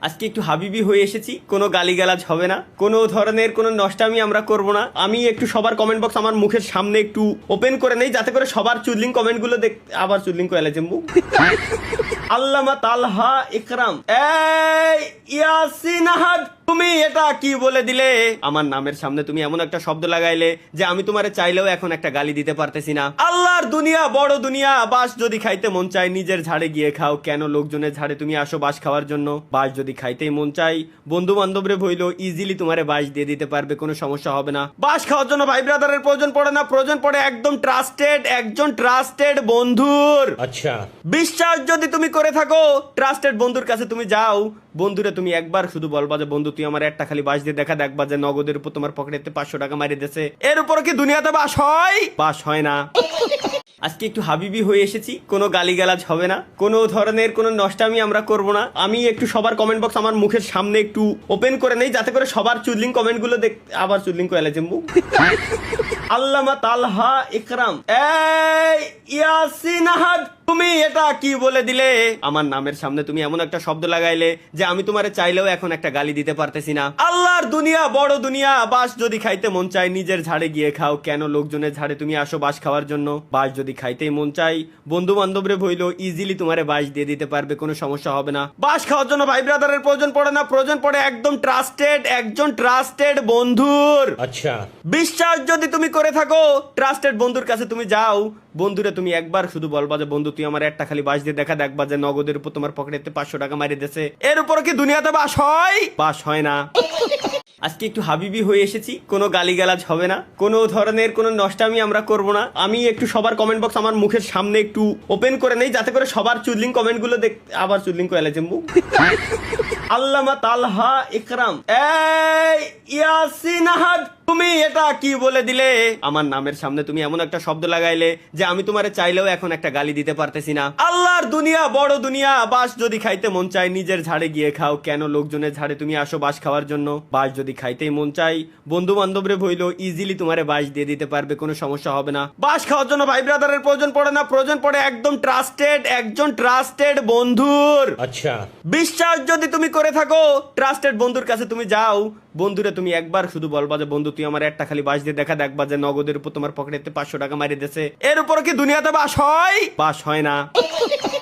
আজকে একটু হাবিবি হয়ে এসেছি, কোনো গালিগালাজ হবে না, কোনো ধরনের কোনো নষ্টামি আমরা করব না। আমি একটু সবার কমেন্ট বক্স আমার মুখের সামনে একটু ওপেন করে নেই, যাতে করে সবার চুদলিং কমেন্টগুলো দেখ। আবার চুদলিং কয়েলে জম্বু আল্লামা তালহা ইকরাম, এই ইয়াসিন আহাদ, তুমি এটা কি বলে দিলে? আমার নামের সামনে তুমি এমন একটা শব্দ লাগাইলে যে আমি তোমারে চাইলেও এখন একটা গালি দিতে পারতেছি না। আল্লাহর দুনিয়া বড় দুনিয়া, বাস যদি খাইতে মন চায় নিজের ঝাড়ে গিয়ে খাও, কেন লোকজনের ঝাড়ে তুমি আসো বাস খাওয়ার জন্য? বাস যদি খাইতেই মন চাই বন্ধু বান্ধবরে বইলো ইজিলি তোমারে বাস দিয়ে দিতে পারবে, কোনো সমস্যা হবে না। বাস খাওয়ার জন্য ভাই ব্রাদারের প্রয়োজন পড়ে না, প্রয়োজন পড়ে একদম একজন ট্রাস্টেড বন্ধুর। আচ্ছা, বিশ্বাস যদি তুমি করে থাকো, ট্রাস্টেড বন্ধুর কাছে তুমি যাও, বন্ধুরে তুমি একবার শুধু বলবা যে বন্ধু তুই আমার একটা খালি বাস দিয়ে দেখা, দেখবা যে নগদের উপর তোমার পকেটে 500 টাকা মারি দিয়েছে। এর উপর কি দুনিয়াতে বাস হয়? বাস হয় না। আজকে একটু হাবিবি হয়ে এসেছি, কোনো গালিগালাজ হবে না, কোনো ধরনের কোনো নষ্টামি আমরা করব না। আমি একটু সবার কমেন্ট বক্স আমার মুখের সামনে একটু ওপেন করে নেই, যাতে করে সবার চুদলিং কমেন্টগুলো দেখ। আবার চুদলিং কয়েলে জম্বু আল্লামা তালহা ইকরাম, এই ইয়াসিন আহাদ, তুমি এটা কি বলে দিলে? আমার নামের সামনে তুমি এমন একটা শব্দ লাগাইলে যে আমি তোমারে চাইলেও এখন একটা গালি দিতে পারতেছি না। আল্লাহর দুনিয়া বড় দুনিয়া, বাস যদি খাইতে মন চায় নিজের ঝাড়ে গিয়ে খাও, কেন লোকজনের ঝাড়ে তুমি আসো বাস খাওয়ার জন্য? বাস যদি খাইতেই মন চাই বন্ধু বান্ধবরে বইলো ইজিলি তোমারে বাস দিয়ে দিতে পারবে, কোনো সমস্যা হবে না। বাস খাওয়ার জন্য ভাই ব্রাদারের প্রয়োজন পড়ে না, প্রয়োজন পড়ে একদম একজন ট্রাস্টেড বন্ধুর। আচ্ছা, বিশ্বাস যদি তুমি করে থাকো, ট্রাস্টেড বন্ধুর কাছে তুমি যাও, বন্ধুরে তুমি একবার শুধু বলবা যে বন্ধু তুই আমার একটা খালি বাস দিয়ে দেখা, দেখবা যে নগদের উপর তোমার পকেটে 500 টাকা মারি দিয়েছে। এর উপর কি দুনিয়াতে বাস হয়? বাস হয় না। আজকে একটু হাবিবি হয়ে এসেছি, কোনো গালিগালাজ হবে না, কোনো ধরনের কোনো নষ্টামি আমরা করব না। আমি একটু সবার কমেন্ট বক্স আমার মুখের সামনে একটু ওপেন করে নেই, যাতে করে সবার চুদলিং কমেন্টগুলো দেখ। আবার চুদলিং কয়েলে জম্বু আল্লামা তালহা ইকরাম, এই ইয়াসিন আহাদ, তুমি এটা কি বলে দিলে? আমার নামের সামনে তুমি এমন একটা শব্দ লাগাইলে যে আমি তোমারে চাইলেও এখন একটা গালি দিতে পারতেছি না। আল্লাহর দুনিয়া বড় দুনিয়া, বাস যদি খাইতে মন চায় নিজের ঝাড়ে গিয়ে খাও, কেন লোকজনের ঝাড়ে তুমি আসো বাস খাওয়ার জন্য? বাস যদি খাইতেই মন চাই বন্ধু বান্ধবরে বইলো ইজিলি তোমারে বাস দিয়ে দিতে পারবে, কোনো সমস্যা হবে না। বাস খাওয়ার জন্য ভাই ব্রাদারের প্রয়োজন পড়ে না, প্রয়োজন পড়ে একদম একজন ট্রাস্টেড বন্ধুর। আচ্ছা, বিশ্বাস যদি তুমি করে থাকো, ট্রাস্টেড বন্ধুর কাছে তুমি যাও, বন্ধুরে তুমি একবার শুধু বলবা যে বন্ধু তুই আমার একটা খালি বাস দিয়ে দেখা, দেখবা যে নগদের উপর তোমার পকেটে 500 টাকা মারি দিয়েছে। এর উপর কি দুনিয়াতে বাস হয়? বাস হয় না।